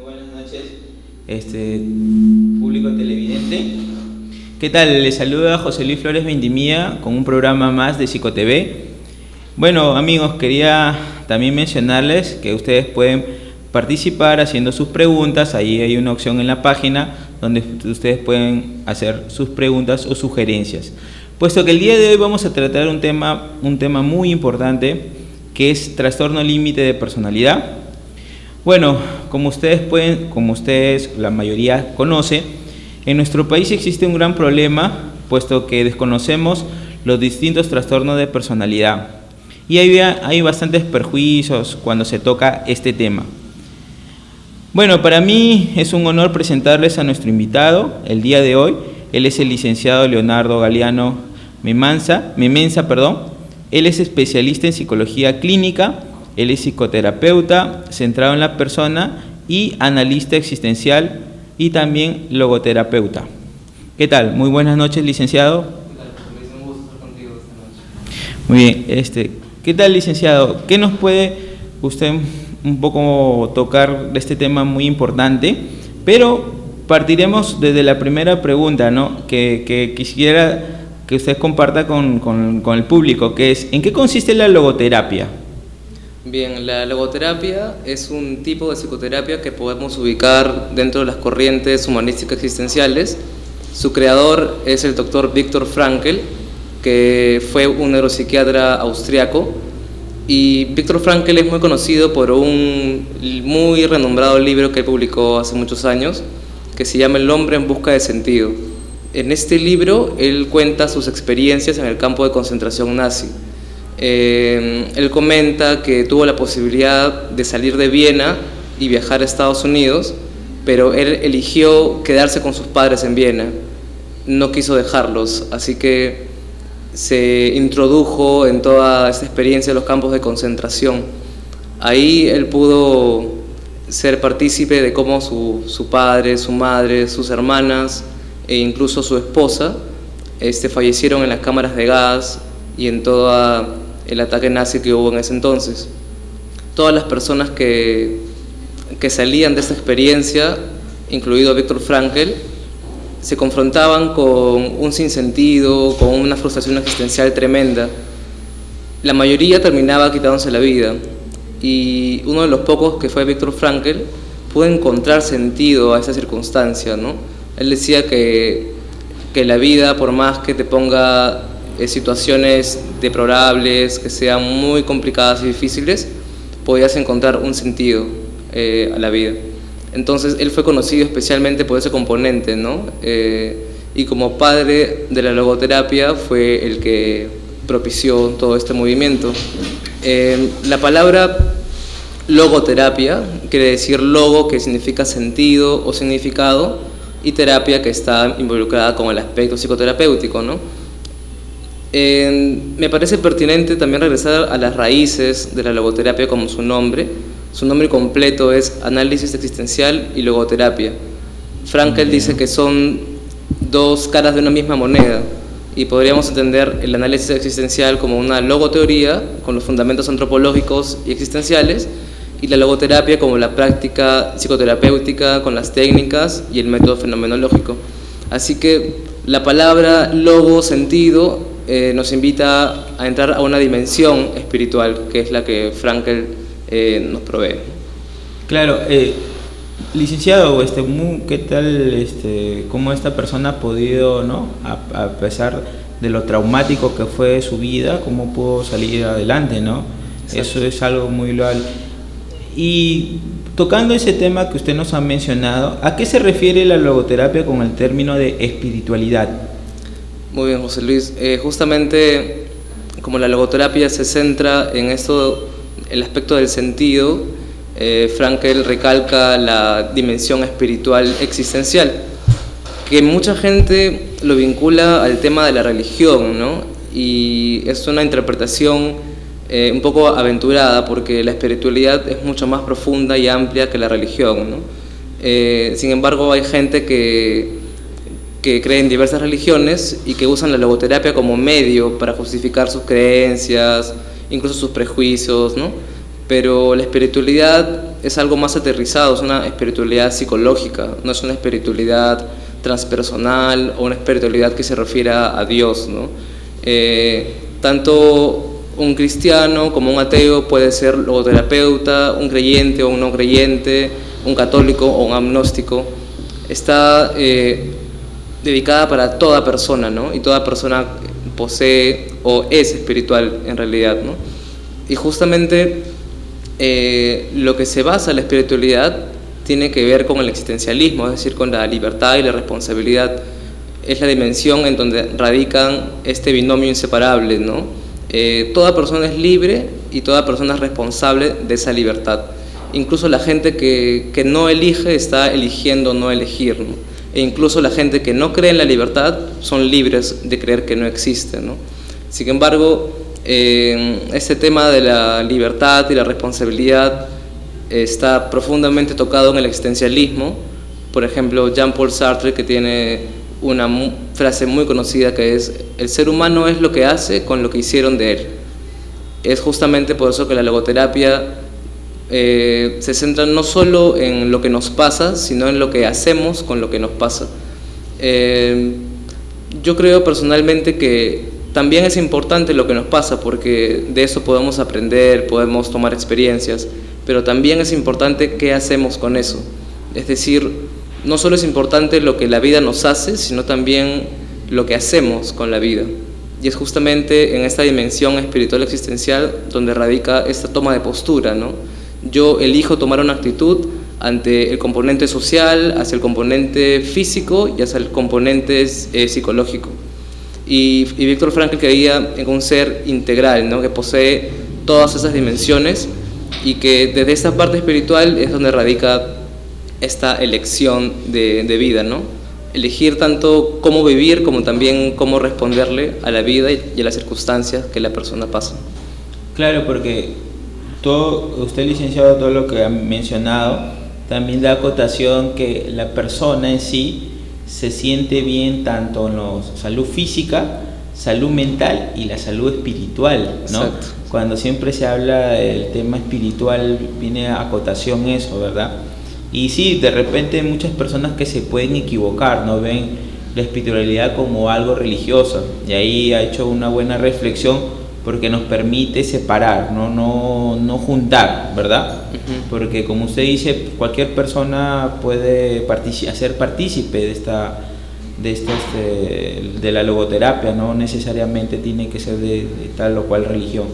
Buenas noches, público televidente. ¿Qué tal? Les saluda José Luis Flores Vendimía con un programa más de PsicoTV. Bueno, amigos, quería también mencionarles que ustedes pueden participar haciendo sus preguntas. Ahí hay una opción en la página donde ustedes pueden hacer sus preguntas o sugerencias. Puesto que el día de hoy vamos a tratar un tema muy importante, que es trastorno límite de personalidad. Bueno, como ustedes la mayoría conoce, en nuestro país existe un gran problema, puesto que desconocemos los distintos trastornos de personalidad. Y hay bastantes perjuicios cuando se toca este tema. Bueno, para mí es un honor presentarles a nuestro invitado el día de hoy. Él es el licenciado Leonardo Galeano Memensa. Él es especialista en psicología clínica. Él es psicoterapeuta centrado en la persona y analista existencial y también logoterapeuta. ¿Qué tal? Muy buenas noches, licenciado. ¿Qué tal? Es un gusto estar contigo esta noche. Muy bien. ¿Qué tal, licenciado? ¿Qué nos puede usted un poco tocar de este tema muy importante? Pero partiremos desde la primera pregunta, ¿no? Que quisiera que usted comparta con el público, que es, ¿en qué consiste la logoterapia? Bien, la logoterapia es un tipo de psicoterapia que podemos ubicar dentro de las corrientes humanísticas existenciales. Su creador es el doctor Viktor Frankl, que fue un neuropsiquiatra austriaco. Y Viktor Frankl es muy conocido por un muy renombrado libro que él publicó hace muchos años, que se llama El hombre en busca de sentido. En este libro él cuenta sus experiencias en el campo de concentración nazi. Él comenta que tuvo la posibilidad de salir de Viena y viajar a Estados Unidos, pero él eligió quedarse con sus padres en Viena, no quiso dejarlos, así que se introdujo en toda esta experiencia de los campos de concentración. Ahí él pudo ser partícipe de cómo su padre, su madre, sus hermanas e incluso su esposa fallecieron en las cámaras de gas y en todo el ataque nazi que hubo en ese entonces. Todas las personas que salían de esta experiencia, incluido Viktor Frankl, se confrontaban con un sinsentido, con una frustración existencial tremenda. La mayoría terminaba quitándose la vida, y uno de los pocos, que fue Viktor Frankl, pudo encontrar sentido a esa circunstancia, ¿no? Él decía que la vida, por más que te ponga situaciones deplorables, que sean muy complicadas y difíciles, podías encontrar un sentido a la vida. Entonces él fue conocido especialmente por ese componente, ¿no? Y como padre de la logoterapia fue el que propició todo este movimiento. La palabra logoterapia quiere decir logo, que significa sentido o significado, y terapia, que está involucrada con el aspecto psicoterapéutico, ¿no? Me parece pertinente también regresar a las raíces de la logoterapia como su nombre. Su nombre completo es Análisis Existencial y Logoterapia. Frankl dice que son dos caras de una misma moneda, y podríamos entender el análisis existencial como una logoteoría con los fundamentos antropológicos y existenciales, y la logoterapia como la práctica psicoterapéutica con las técnicas y el método fenomenológico. Así que la palabra logo, sentido, nos invita a entrar a una dimensión espiritual, que es la que Frankl nos provee. Claro, licenciado, ¿qué tal, cómo esta persona ha podido, ¿no? A pesar de lo traumático que fue su vida, cómo pudo salir adelante, ¿no? Exacto. Eso es algo muy loable. Y tocando ese tema que usted nos ha mencionado, ¿a qué se refiere la logoterapia con el término de espiritualidad? Muy bien, José Luis. Justamente como la logoterapia se centra en esto, el aspecto del sentido, Frankl recalca la dimensión espiritual existencial, que mucha gente lo vincula al tema de la religión, ¿no? Y es una interpretación un poco aventurada, porque la espiritualidad es mucho más profunda y amplia que la religión, ¿no? Sin embargo, hay gente que cree en diversas religiones y que usan la logoterapia como medio para justificar sus creencias, incluso sus prejuicios, ¿no? pero la espiritualidad es algo más aterrizado, es una espiritualidad psicológica, no es una espiritualidad transpersonal o una espiritualidad que se refiera a Dios, ¿no? Tanto un cristiano como un ateo puede ser logoterapeuta, un creyente o un no creyente, un católico o un agnóstico. Está dedicada para toda persona, ¿no? Y toda persona posee o es espiritual en realidad, ¿no? Y justamente lo que se basa en la espiritualidad tiene que ver con el existencialismo, es decir, con la libertad y la responsabilidad. Es la dimensión en donde radican este binomio inseparable, ¿no? Toda persona es libre y toda persona es responsable de esa libertad. Incluso la gente que no elige está eligiendo no elegir, ¿no? E incluso la gente que no cree en la libertad son libres de creer que no existe, ¿no? Sin embargo, este tema de la libertad y la responsabilidad está profundamente tocado en el existencialismo. Por ejemplo, Jean-Paul Sartre, que tiene una frase muy conocida que es: el ser humano es lo que hace con lo que hicieron de él. Es justamente por eso que la logoterapia se centra no solo en lo que nos pasa, sino en lo que hacemos con lo que nos pasa. Yo creo personalmente que también es importante lo que nos pasa, porque de eso podemos aprender, podemos tomar experiencias, pero también es importante qué hacemos con eso. Es decir, no solo es importante lo que la vida nos hace, sino también lo que hacemos con la vida. Y es justamente en esta dimensión espiritual existencial donde radica esta toma de postura, ¿no? Yo elijo tomar una actitud ante el componente social, hacia el componente físico y hacia el componente psicológico. Y Viktor Frankl creía en un ser integral, ¿no? Que posee todas esas dimensiones y que desde esta parte espiritual es donde radica esta elección de vida, ¿no? Elegir tanto cómo vivir como también cómo responderle a la vida y a las circunstancias que la persona pasa. Claro, porque usted, licenciado, todo lo que ha mencionado también da acotación que la persona en sí se siente bien tanto en la salud física, salud mental y la salud espiritual, ¿no? Exacto. Cuando siempre se habla del tema espiritual viene a acotación eso, ¿verdad? Y sí, de repente hay muchas personas que se pueden equivocar, no ven la espiritualidad como algo religioso, y ahí ha hecho una buena reflexión porque nos permite separar, no juntar, ¿verdad? Uh-huh. Porque como usted dice, cualquier persona puede ser partícipe de la logoterapia, no necesariamente tiene que ser de tal o cual religión.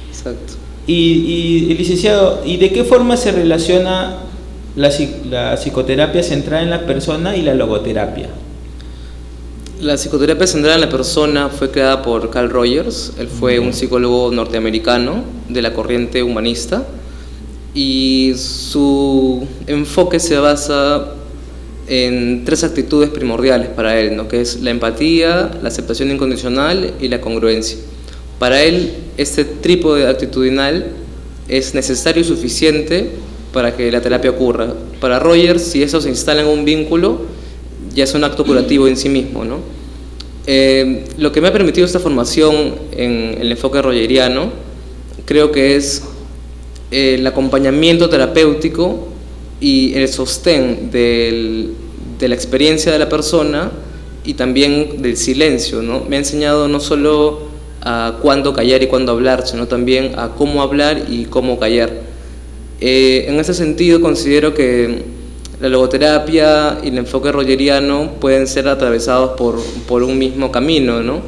Exacto. Y licenciado, ¿y de qué forma se relaciona la psicoterapia centrada en la persona y la logoterapia? La psicoterapia centrada en la persona fue creada por Carl Rogers. Él fue un psicólogo norteamericano de la corriente humanista y su enfoque se basa en 3 actitudes primordiales para él, ¿no? Que es la empatía, la aceptación incondicional y la congruencia. Para él, este trípode actitudinal es necesario y suficiente para que la terapia ocurra. Para Rogers, si eso se instala en un vínculo, ya es un acto curativo en sí mismo, ¿no? Lo que me ha permitido esta formación en el enfoque rogeriano, creo que es el acompañamiento terapéutico y el sostén de la experiencia de la persona y también del silencio, ¿no? Me ha enseñado no solo a cuándo callar y cuándo hablar, sino también a cómo hablar y cómo callar. En ese sentido considero que la logoterapia y el enfoque rogeriano pueden ser atravesados por un mismo camino, ¿no?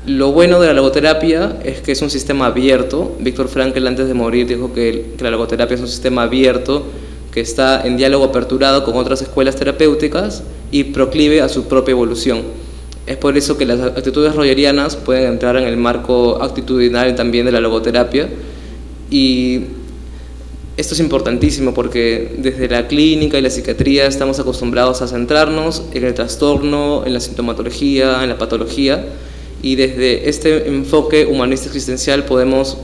Lo bueno de la logoterapia es que es un sistema abierto. Viktor Frankl, antes de morir, dijo que la logoterapia es un sistema abierto que está en diálogo aperturado con otras escuelas terapéuticas y proclive a su propia evolución. Es por eso que las actitudes rogerianas pueden entrar en el marco actitudinal también de la logoterapia, y esto es importantísimo porque desde la clínica y la psiquiatría estamos acostumbrados a centrarnos en el trastorno, en la sintomatología, en la patología, y desde este enfoque humanista existencial podemos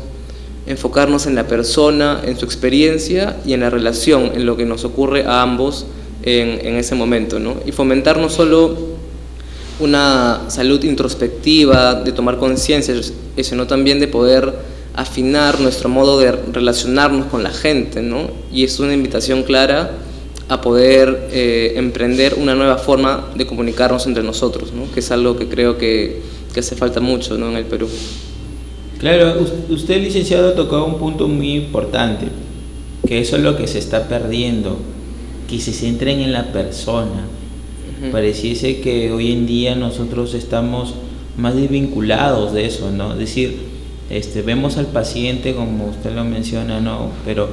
enfocarnos en la persona, en su experiencia y en la relación, en lo que nos ocurre a ambos en ese momento, ¿no? Y fomentar no solo una salud introspectiva, de tomar conciencia, sino también de poder afinar nuestro modo de relacionarnos con la gente, ¿no? Y es una invitación clara a poder emprender una nueva forma de comunicarnos entre nosotros, ¿no? Que es algo que creo que hace falta mucho, ¿no? En el Perú. Claro, usted, licenciado, tocó un punto muy importante, que eso es lo que se está perdiendo, que se centren en la persona. Pareciese que hoy en día nosotros estamos más desvinculados de eso, ¿no? Es decir, vemos al paciente como usted lo menciona, ¿no? Pero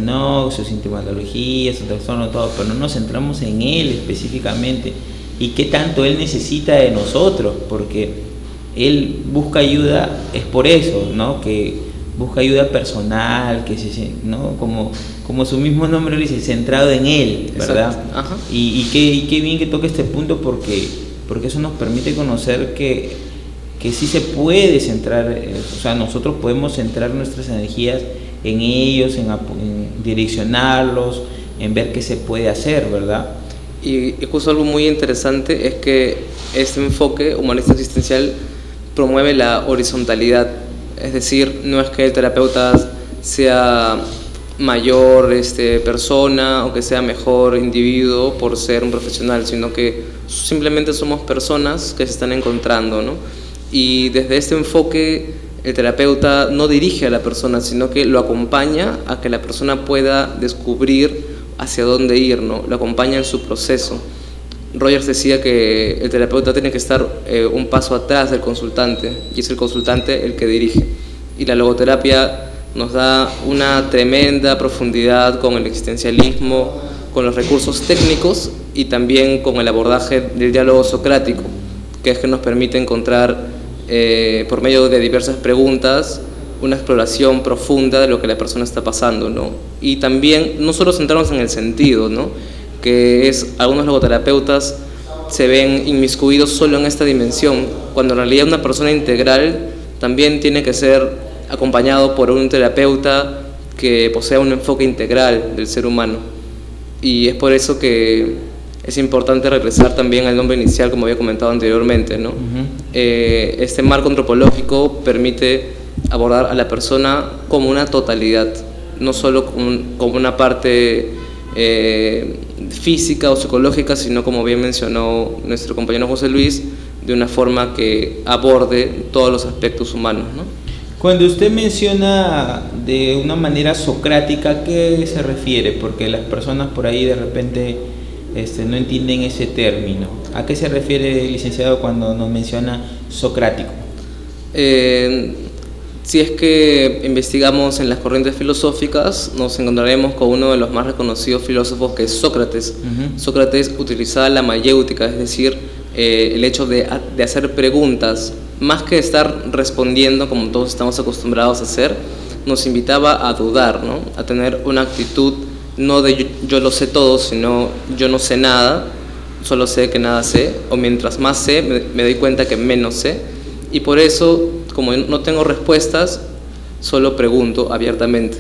no, su sintomatología, su trastorno, todo, pero no nos centramos en él específicamente y qué tanto él necesita de nosotros, porque él busca ayuda, es por eso, ¿no? Que busca ayuda personal, ¿no? Como su mismo nombre dice, centrado en él, ¿verdad? Ajá. Y qué bien que toque este punto, porque eso nos permite conocer que sí se puede centrar, o sea, nosotros podemos centrar nuestras energías en ellos, en direccionarlos, en ver qué se puede hacer, ¿verdad? Y justo algo muy interesante es que este enfoque humanista existencial promueve la horizontalidad, es decir, no es que el terapeuta sea mayor persona o que sea mejor individuo por ser un profesional, sino que simplemente somos personas que se están encontrando, ¿no? Y desde este enfoque el terapeuta no dirige a la persona, sino que lo acompaña a que la persona pueda descubrir hacia dónde ir, ¿no? Lo acompaña en su proceso. Rogers decía que el terapeuta tiene que estar un paso atrás del consultante, y es el consultante el que dirige. Y la logoterapia nos da una tremenda profundidad con el existencialismo, con los recursos técnicos y también con el abordaje del diálogo socrático, que es que nos permite encontrar, por medio de diversas preguntas, una exploración profunda de lo que la persona está pasando, ¿no? Y también no solo centrarnos en el sentido, ¿no? Que algunos logoterapeutas se ven inmiscuidos solo en esta dimensión, cuando en realidad una persona integral también tiene que ser acompañado por un terapeuta que posea un enfoque integral del ser humano. Y es por eso que es importante regresar también al nombre inicial, como había comentado anteriormente, ¿no? Este marco antropológico permite abordar a la persona como una totalidad, no solo como una parte física o psicológica, sino, como bien mencionó nuestro compañero José Luis, de una forma que aborde todos los aspectos humanos, ¿no? Cuando usted menciona de una manera socrática, ¿a qué se refiere? Porque las personas por ahí de repente no entienden ese término. ¿A qué se refiere, licenciado, cuando nos menciona socrático? Si es que investigamos en las corrientes filosóficas, nos encontraremos con uno de los más reconocidos filósofos, que es Sócrates. Sócrates utilizaba la mayéutica, es decir, el hecho de hacer preguntas, más que estar respondiendo como todos estamos acostumbrados a hacer, nos invitaba a dudar, ¿no? A tener una actitud no de yo lo sé todo, sino yo no sé nada, solo sé que nada sé, o mientras más sé, me doy cuenta que menos sé, y por eso, como no tengo respuestas, solo pregunto abiertamente.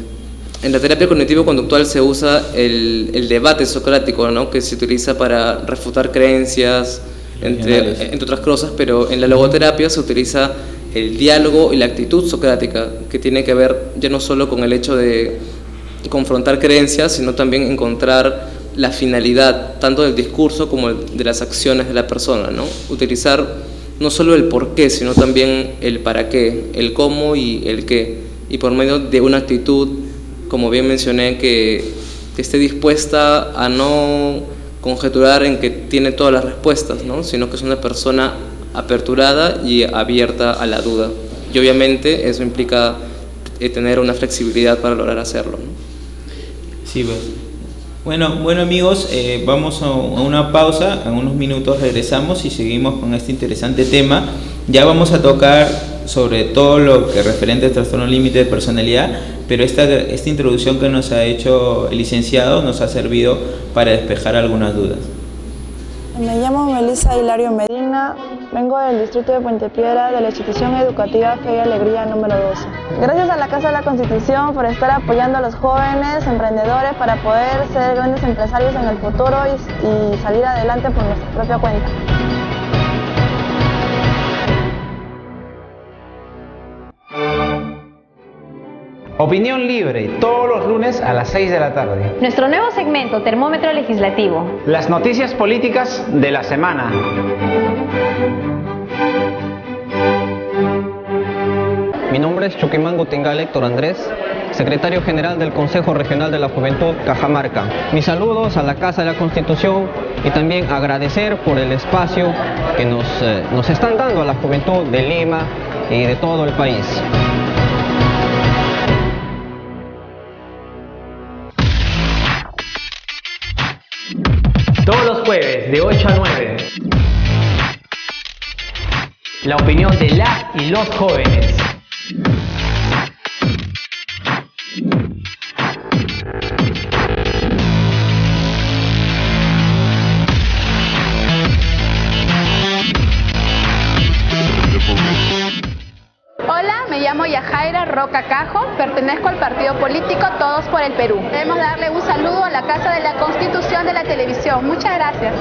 En la terapia cognitivo-conductual se usa el debate socrático, ¿no? Que se utiliza para refutar creencias, entre otras cosas, pero en la logoterapia se utiliza el diálogo y la actitud socrática, que tiene que ver ya no solo con el hecho de confrontar creencias, sino también encontrar la finalidad tanto del discurso como de las acciones de la persona, ¿no? Utilizar no solo el por qué, sino también el para qué, el cómo y el qué, y por medio de una actitud, como bien mencioné, que esté dispuesta a no conjeturar en que tiene todas las respuestas, ¿no? Sino que es una persona aperturada y abierta a la duda, y obviamente eso implica tener una flexibilidad para lograr hacerlo, ¿no? Sí, pues. Bueno amigos, vamos a una pausa, en unos minutos regresamos y seguimos con este interesante tema. Ya vamos a tocar sobre todo lo que referente al trastorno límite de personalidad, pero esta introducción que nos ha hecho el licenciado nos ha servido para despejar algunas dudas. Me llamo Melissa Hilario Medina, vengo del distrito de Puente Piedra, de la institución educativa Fe y Alegría número 12. Gracias a la Casa de la Constitución por estar apoyando a los jóvenes emprendedores para poder ser grandes empresarios en el futuro y salir adelante por nuestra propia cuenta. Opinión libre, todos los lunes a las 6 de la tarde. Nuestro nuevo segmento, Termómetro Legislativo. Las noticias políticas de la semana. Mi nombre es Chuquimango Tingal Héctor Andrés, secretario general del Consejo Regional de la Juventud Cajamarca. Mis saludos a la Casa de la Constitución y también agradecer por el espacio que nos están dando a la juventud de Lima y de todo el país. Todos los jueves de 8 a 9. La opinión de las y los jóvenes. Hola, me llamo Yajaira Roca Cajo, pertenezco al partido político Todos por el Perú. Debemos darle un saludo a la Casa de la Constitución de la Televisión. Muchas gracias.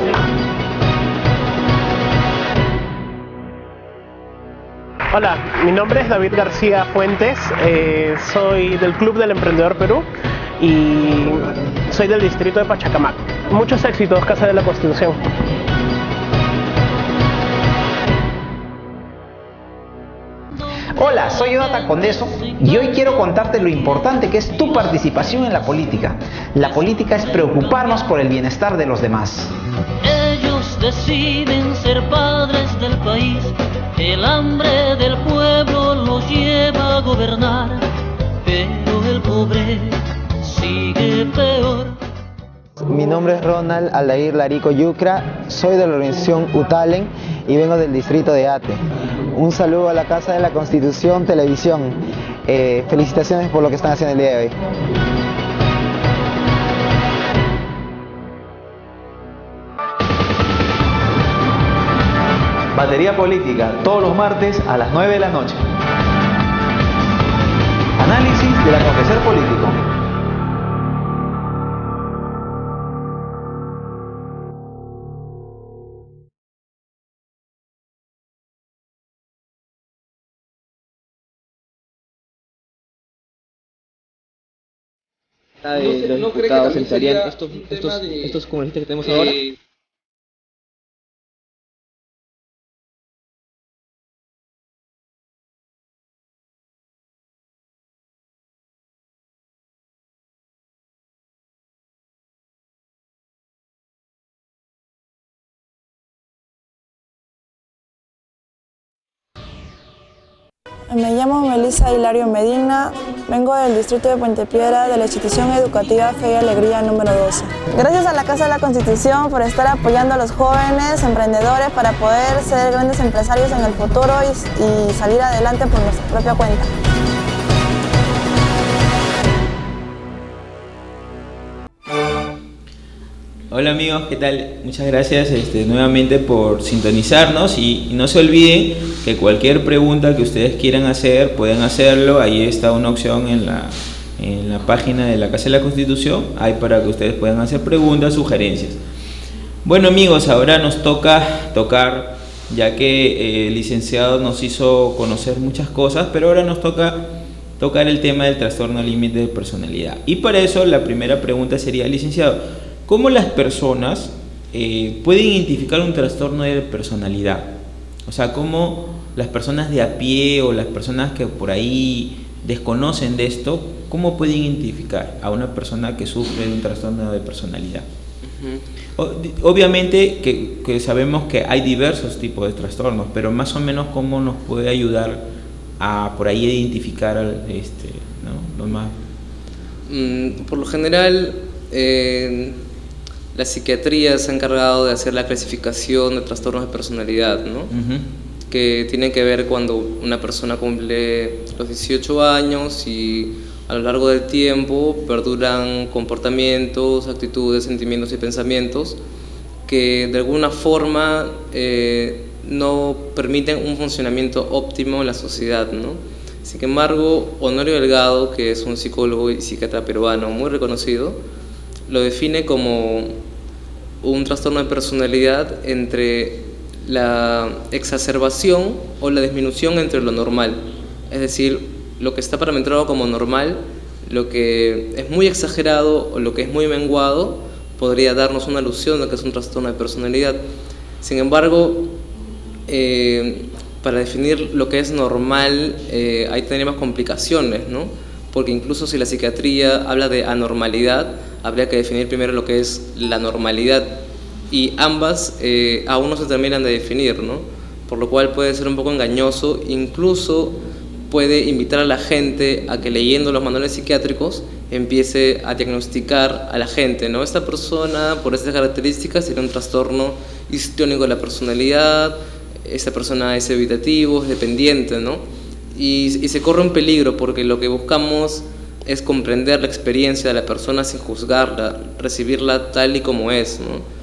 Hola, mi nombre es David García Fuentes, soy del Club del Emprendedor Perú y soy del distrito de Pachacamac. Muchos éxitos, Casa de la Constitución. Hola, soy Jonathan Condeso y hoy quiero contarte lo importante que es tu participación en la política. La política es preocuparnos por el bienestar de los demás. Ellos deciden ser padres del país, el hambre del pueblo los lleva a gobernar, pero el pobre sigue peor. Mi nombre es Ronald Aldair Larico Yucra, soy de la organización UTALEN y vengo del distrito de Ate. Un saludo a la Casa de la Constitución Televisión. Felicitaciones por lo que están haciendo el día de hoy. Batería Política, todos los martes a las 9 de la noche. Análisis del acontecer político. De los diputados entrarían estos congresistas que tenemos ahora. Me llamo Melissa Hilario Medina, vengo del distrito de Puente Piedra de la institución educativa Fe y Alegría número 12. Gracias a la Casa de la Constitución por estar apoyando a los jóvenes emprendedores para poder ser grandes empresarios en el futuro y salir adelante por nuestra propia cuenta. Hola amigos, ¿qué tal? Muchas gracias nuevamente por sintonizarnos y no se olviden que cualquier pregunta que ustedes quieran hacer, pueden hacerlo. Ahí está una opción en la página de la Casa de la Constitución, hay para que ustedes puedan hacer preguntas, sugerencias. Bueno amigos, ahora nos toca tocar, ya que el licenciado nos hizo conocer muchas cosas, pero ahora nos toca tocar el tema del trastorno límite de personalidad. Y para eso la primera pregunta sería, licenciado, ¿cómo las personas pueden identificar un trastorno de personalidad? O sea, ¿cómo las personas de a pie o las personas que por ahí desconocen de esto, cómo pueden identificar a una persona que sufre de un trastorno de personalidad? Obviamente que sabemos que hay diversos tipos de trastornos, pero más o menos cómo nos puede ayudar a por ahí identificar ¿no? Lo más... Por lo general, la psiquiatría se ha encargado de hacer la clasificación de trastornos de personalidad, ¿no? Que tienen que ver cuando una persona cumple los 18 años y a lo largo del tiempo perduran comportamientos, actitudes, sentimientos y pensamientos que de alguna forma no permiten un funcionamiento óptimo en la sociedad, ¿no? Sin embargo, Honorio Delgado, que es un psicólogo y psiquiatra peruano muy reconocido, lo define como un trastorno de personalidad entre la exacerbación o la disminución entre lo normal, es decir, lo que está parametrado como normal, lo que es muy exagerado o lo que es muy menguado, podría darnos una alusión de que es un trastorno de personalidad. Sin embargo, para definir lo que es normal, ahí tenemos complicaciones, ¿no? Porque incluso si la psiquiatría habla de anormalidad, habría que definir primero lo que es la normalidad, y ambas aún no se terminan de definir, ¿no? Por lo cual puede ser un poco engañoso, incluso puede invitar a la gente a que, leyendo los manuales psiquiátricos, empiece a diagnosticar a la gente, ¿no? Esta persona, por estas características, tiene un trastorno histriónico de la personalidad, esta persona es evitativo, es dependiente, ¿no? Y se corre un peligro, porque lo que buscamos es comprender la experiencia de la persona sin juzgarla, recibirla tal y como es, ¿no?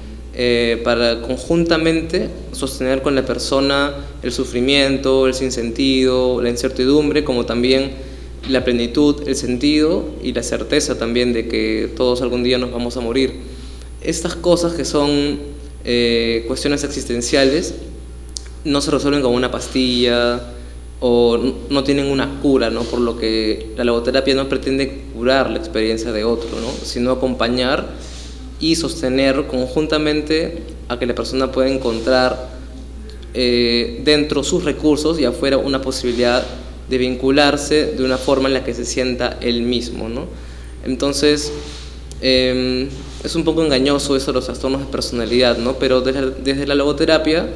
Para conjuntamente sostener con la persona el sufrimiento, el sinsentido, la incertidumbre, como también la plenitud, el sentido y la certeza también de que todos algún día nos vamos a morir. Estas cosas, que son cuestiones existenciales, no se resuelven con una pastilla o no tienen una cura, ¿no? Por lo que la logoterapia no pretende curar la experiencia de otro, ¿no? Sino acompañar y sostener conjuntamente a que la persona pueda encontrar dentro sus recursos y afuera una posibilidad de vincularse de una forma en la que se sienta él mismo, ¿no? Entonces, es un poco engañoso eso de los trastornos de personalidad, ¿no? Pero desde la logoterapia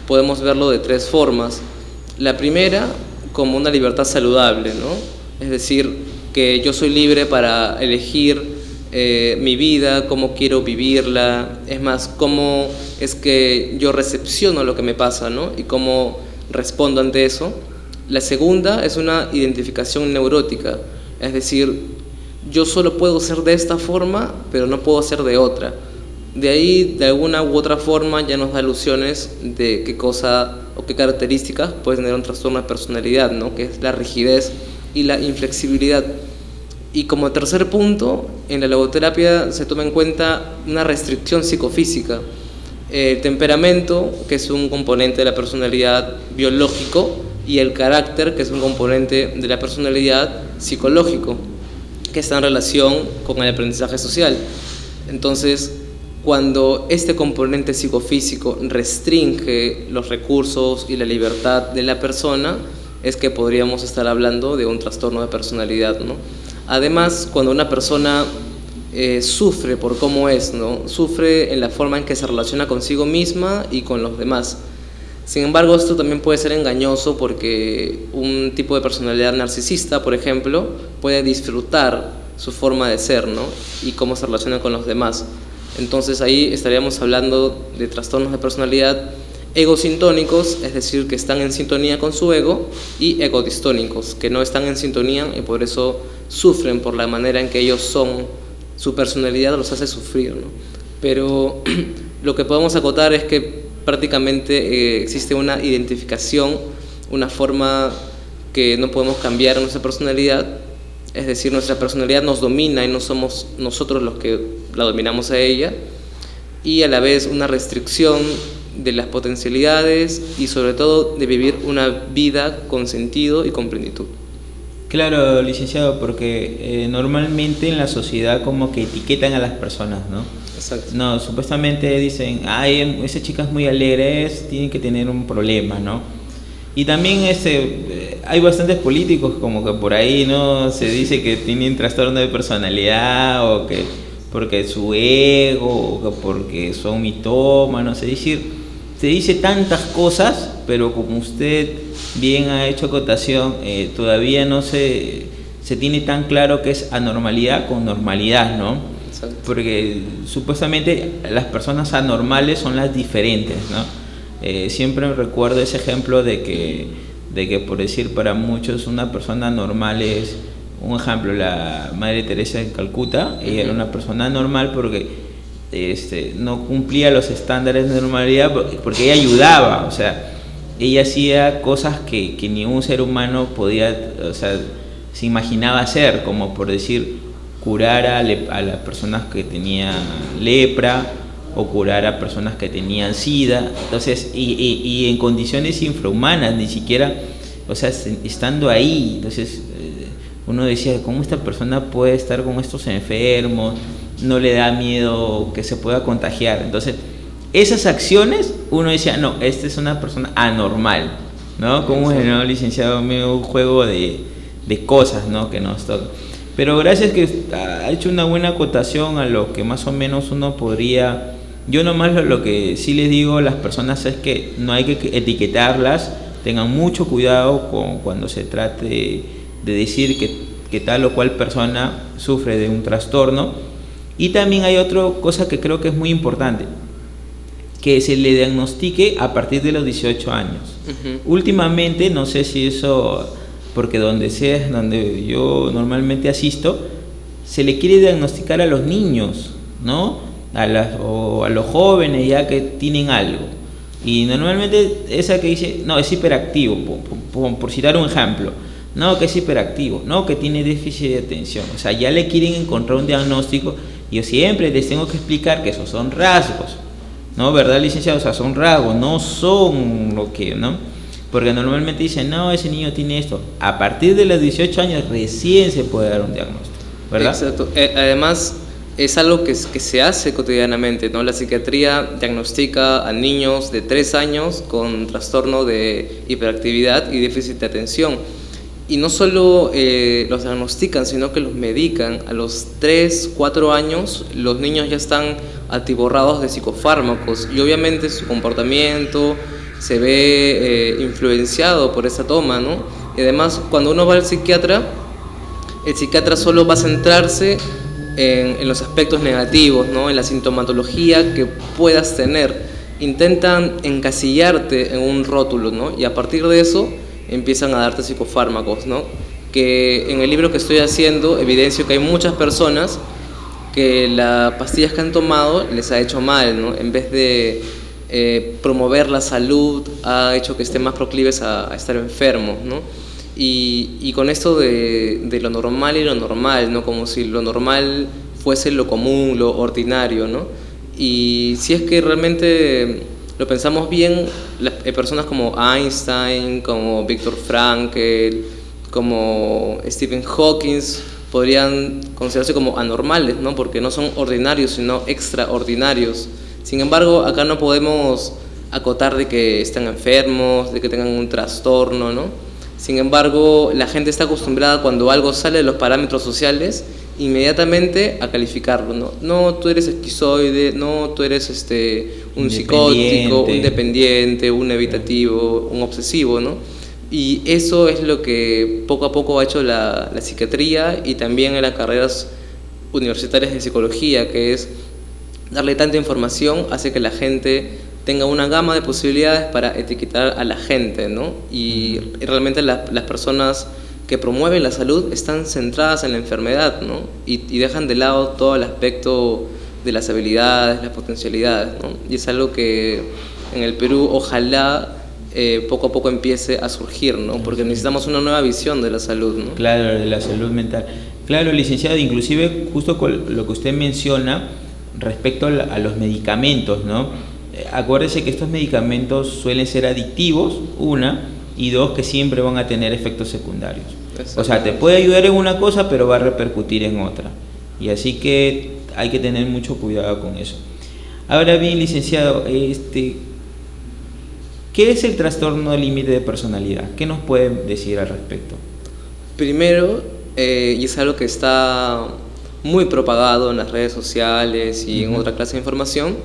podemos verlo de tres formas. La primera, como una libertad saludable, ¿no? Es decir, que yo soy libre para elegir mi vida, cómo quiero vivirla, es más, cómo es que yo recepciono lo que me pasa, ¿no? Y cómo respondo ante eso. La segunda es una identificación neurótica, es decir, yo solo puedo ser de esta forma, pero no puedo ser de otra. De ahí, de alguna u otra forma, ya nos da alusiones de qué cosa o qué características puede tener un trastorno de personalidad, ¿no? Que es la rigidez y la inflexibilidad. Y como tercer punto, en la logoterapia se toma en cuenta una restricción psicofísica. El temperamento, que es un componente de la personalidad biológico, y el carácter, que es un componente de la personalidad psicológico, que está en relación con el aprendizaje social. Entonces, cuando este componente psicofísico restringe los recursos y la libertad de la persona, es que podríamos estar hablando de un trastorno de personalidad, ¿no? Además, cuando una persona sufre por cómo es, ¿no? Sufre en la forma en que se relaciona consigo misma y con los demás. Sin embargo, esto también puede ser engañoso, porque un tipo de personalidad narcisista, por ejemplo, puede disfrutar su forma de ser, ¿no? Y cómo se relaciona con los demás. Entonces ahí estaríamos hablando de trastornos de personalidad egosintónicos, es decir, que están en sintonía con su ego, y egodistónicos, que no están en sintonía y por eso sufren por la manera en que ellos son. Su personalidad los hace sufrir, ¿no? Pero lo que podemos acotar es que prácticamente existe una identificación, una forma que no podemos cambiar en nuestra personalidad, es decir, nuestra personalidad nos domina y no somos nosotros los que la dominamos a ella, y a la vez una restricción de las potencialidades y sobre todo de vivir una vida con sentido y con plenitud. Claro, licenciado, porque normalmente en la sociedad como que etiquetan a las personas, ¿no? Exacto. No, supuestamente dicen, ay, esa chica es muy alegre, tiene que tener un problema, ¿no? Y también hay bastantes políticos como que por ahí, ¿no? Se dice que tienen trastorno de personalidad, o que porque su ego, o que porque son mitómanos, es decir, se dice tantas cosas, pero como usted bien ha hecho acotación, todavía no se tiene tan claro qué es anormalidad con normalidad, ¿no? Exacto. Porque supuestamente las personas anormales son las diferentes, ¿no? Siempre recuerdo ese ejemplo de que por decir, para muchos una persona normal es, un ejemplo, la Madre Teresa de Calcuta. Ella era una persona normal porque no cumplía los estándares de normalidad, porque ella ayudaba, o sea, ella hacía cosas que ni un ser humano podía, o sea, se imaginaba hacer, como por decir, curar a las personas que tenían lepra, o curar a personas que tenían SIDA. Entonces, y en condiciones infrahumanas, ni siquiera, o sea, estando ahí. Entonces, uno decía, ¿cómo esta persona puede estar con estos enfermos? No le da miedo que se pueda contagiar. Entonces, esas acciones, uno decía, no, esta es una persona anormal, ¿no? Como es, ¿no, licenciado? Un juego de cosas, ¿no?, que nos toca. Pero gracias que ha hecho una buena acotación a lo que más o menos uno podría... Yo nomás lo que sí les digo a las personas es que no hay que etiquetarlas, tengan mucho cuidado cuando se trate de decir que tal o cual persona sufre de un trastorno. Y también hay otra cosa que creo que es muy importante, que se le diagnostique a partir de los 18 años. Últimamente, no sé si eso, porque donde yo normalmente asisto, se le quiere diagnosticar a los niños, ¿no? O a los jóvenes ya que tienen algo. Y normalmente esa que dice, no, es hiperactivo, por citar un ejemplo, no, que es hiperactivo, no, que tiene déficit de atención. O sea, ya le quieren encontrar un diagnóstico. Yo siempre les tengo que explicar que esos son rasgos, ¿no? ¿Verdad, licenciado? O sea, son rasgos, no son lo que, ¿no? Porque normalmente dicen, no, ese niño tiene esto. A partir de los 18 años recién se puede dar un diagnóstico, ¿verdad? Exacto. Además, es algo que se hace cotidianamente, ¿no? La psiquiatría diagnostica a niños de 3 años con trastorno de hiperactividad y déficit de atención. Y no solo los diagnostican, sino que los medican. A los 3, 4 años, los niños ya están atiborrados de psicofármacos y obviamente su comportamiento se ve influenciado por esa toma, ¿no? Y además, cuando uno va al psiquiatra, el psiquiatra solo va a centrarse en los aspectos negativos, ¿no? En la sintomatología que puedas tener. Intentan encasillarte en un rótulo, ¿no? Y a partir de eso empiezan a darte psicofármacos, ¿no? Que en el libro que estoy haciendo evidencio que hay muchas personas que las pastillas que han tomado les ha hecho mal, ¿no? En vez de promover la salud, ha hecho que estén más proclives a estar enfermos, ¿no? Y con esto de lo normal y lo normal, ¿no? Como si lo normal fuese lo común, lo ordinario, ¿no? Y si es que realmente lo pensamos bien, las personas como Einstein, como Viktor Frankl, como Stephen Hawking podrían considerarse como anormales, ¿no? Porque no son ordinarios, sino extraordinarios. Sin embargo, acá no podemos acotar de que están enfermos, de que tengan un trastorno, ¿no? Sin embargo, la gente está acostumbrada cuando algo sale de los parámetros sociales, inmediatamente a calificarlo, ¿no? No, tú eres esquizoide, no, tú eres un psicótico, un dependiente, un evitativo, un obsesivo, ¿no? Y eso es lo que poco a poco ha hecho la psiquiatría y también en las carreras universitarias de psicología, que es darle tanta información hace que la gente tenga una gama de posibilidades para etiquetar a la gente, ¿no? Y realmente las personas que promueven la salud están centradas en la enfermedad, ¿no? Y dejan de lado todo el aspecto de las habilidades, las potencialidades, ¿no? Y es algo que en el Perú ojalá poco a poco empiece a surgir, ¿no? Porque necesitamos una nueva visión de la salud, ¿no? Claro, de la salud mental. Claro, licenciado, inclusive justo con lo que usted menciona respecto a los medicamentos, ¿no? Acuérdese que estos medicamentos suelen ser adictivos, y dos, que siempre van a tener efectos secundarios. O sea, te puede ayudar en una cosa, pero va a repercutir en otra. Y así que hay que tener mucho cuidado con eso. Ahora bien, licenciado, ¿qué es el trastorno límite de personalidad? ¿Qué nos puede decir al respecto? Primero, y es algo que está muy propagado en las redes sociales y en otra clase de información,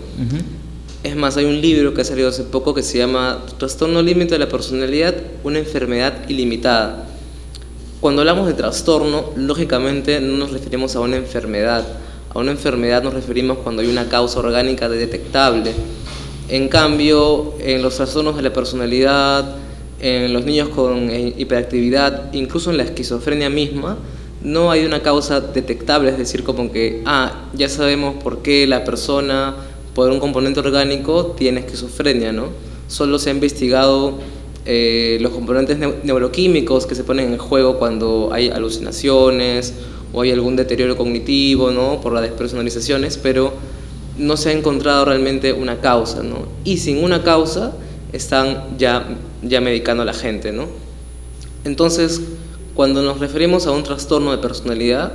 es más, hay un libro que ha salido hace poco que se llama Trastorno límite de la personalidad, una enfermedad ilimitada. Cuando hablamos de trastorno, lógicamente no nos referimos a una enfermedad. A una enfermedad nos referimos cuando hay una causa orgánica detectable. En cambio, en los trastornos de la personalidad, en los niños con hiperactividad, incluso en la esquizofrenia misma, no hay una causa detectable, es decir, como que, ya sabemos por qué la persona, por un componente orgánico, tiene esquizofrenia, ¿no? Solo se ha investigado los componentes neuroquímicos que se ponen en juego cuando hay alucinaciones o hay algún deterioro cognitivo, ¿no? Por las despersonalizaciones, pero no se ha encontrado realmente una causa, ¿no? Y sin una causa están ya medicando a la gente, ¿no? Entonces, Cuando nos referimos a un trastorno de personalidad,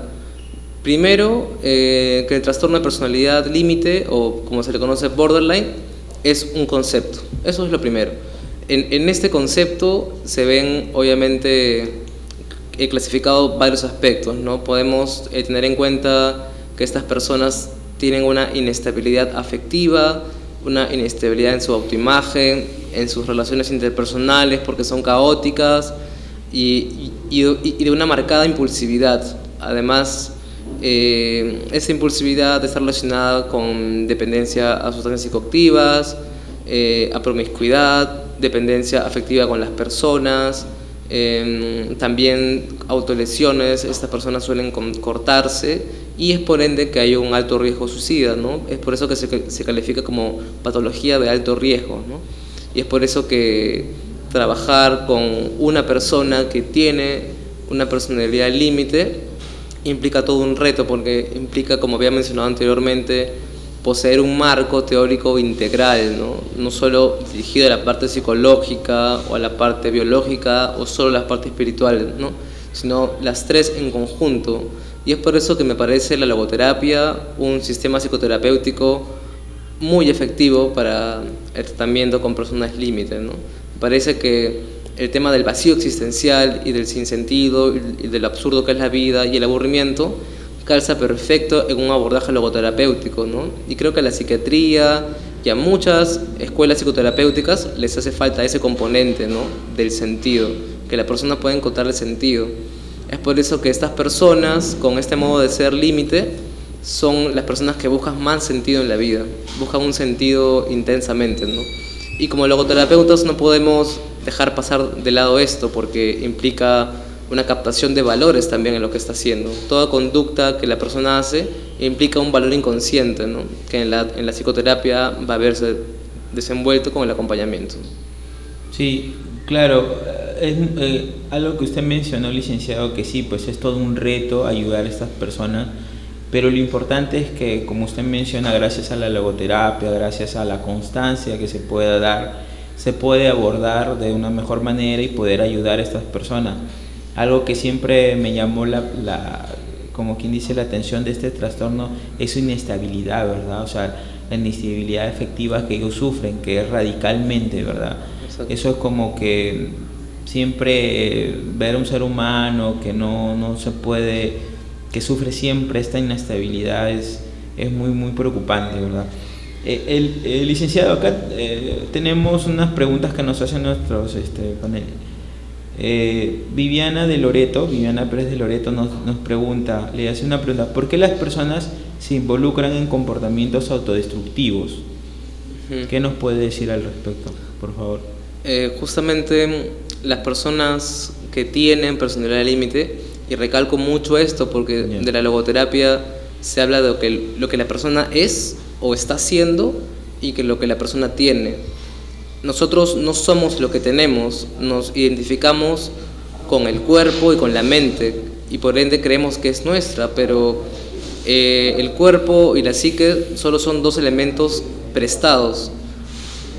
primero, que el trastorno de personalidad límite, o como se le conoce borderline, es un concepto. Eso es lo primero. En este concepto se ven, obviamente, clasificados varios aspectos, ¿no? Podemos tener en cuenta que estas personas tienen una inestabilidad afectiva, una inestabilidad en su autoimagen, en sus relaciones interpersonales porque son caóticas y de una marcada impulsividad. Además, esa impulsividad está relacionada con dependencia a sustancias psicoactivas, a promiscuidad, dependencia afectiva con las personas, también autolesiones. Estas personas suelen cortarse y es por ende que hay un alto riesgo suicida, ¿no? Es por eso que se califica como patología de alto riesgo, ¿no? Y es por eso que trabajar con una persona que tiene una personalidad límite implica todo un reto, porque implica, como había mencionado anteriormente, poseer un marco teórico integral, ¿no? No solo dirigido a la parte psicológica o a la parte biológica o solo a la parte espiritual, ¿no? Sino las tres en conjunto. Y es por eso que me parece la logoterapia un sistema psicoterapéutico muy efectivo para el tratamiento con personas límites, ¿no? Me parece que el tema del vacío existencial y del sinsentido y del absurdo que es la vida y el aburrimiento calza perfecto en un abordaje logoterapéutico, ¿no? Y creo que a la psiquiatría y a muchas escuelas psicoterapéuticas les hace falta ese componente, ¿no? Del sentido, que la persona pueda encontrar el sentido. Es por eso que estas personas con este modo de ser límite son las personas que buscan más sentido en la vida, buscan un sentido intensamente, ¿no? Y como logoterapeutas no podemos dejar pasar de lado esto, porque implica una captación de valores también en lo que está haciendo. Toda conducta que la persona hace implica un valor inconsciente, ¿no? Que en la psicoterapia va a verse desenvuelto con el acompañamiento. Sí, claro, es algo que usted mencionó, licenciado, que sí, pues es todo un reto ayudar a estas personas, pero lo importante es que, como usted menciona, gracias a la logoterapia, gracias a la constancia que se pueda dar, se puede abordar de una mejor manera y poder ayudar a estas personas. Algo que siempre me llamó como quien dice, la atención de este trastorno es su inestabilidad, ¿verdad? O sea, la inestabilidad afectiva que ellos sufren, que es radicalmente, ¿verdad? Exacto. Eso es como que siempre ver a un ser humano que no se puede, que sufre siempre esta inestabilidad es muy, muy preocupante, ¿verdad? El licenciado, acá tenemos unas preguntas que nos hacen nuestros paneles. Viviana Pérez de Loreto nos pregunta, le hace una pregunta: ¿por qué las personas se involucran en comportamientos autodestructivos? ¿Qué nos puede decir al respecto, por favor? Justamente las personas que tienen personalidad límite, y recalco mucho esto porque de la logoterapia se habla de lo que la persona es o está haciendo y que lo que la persona tiene. Nosotros no somos lo que tenemos, nos identificamos con el cuerpo y con la mente y por ende creemos que es nuestra, pero el cuerpo y la psique solo son dos elementos prestados.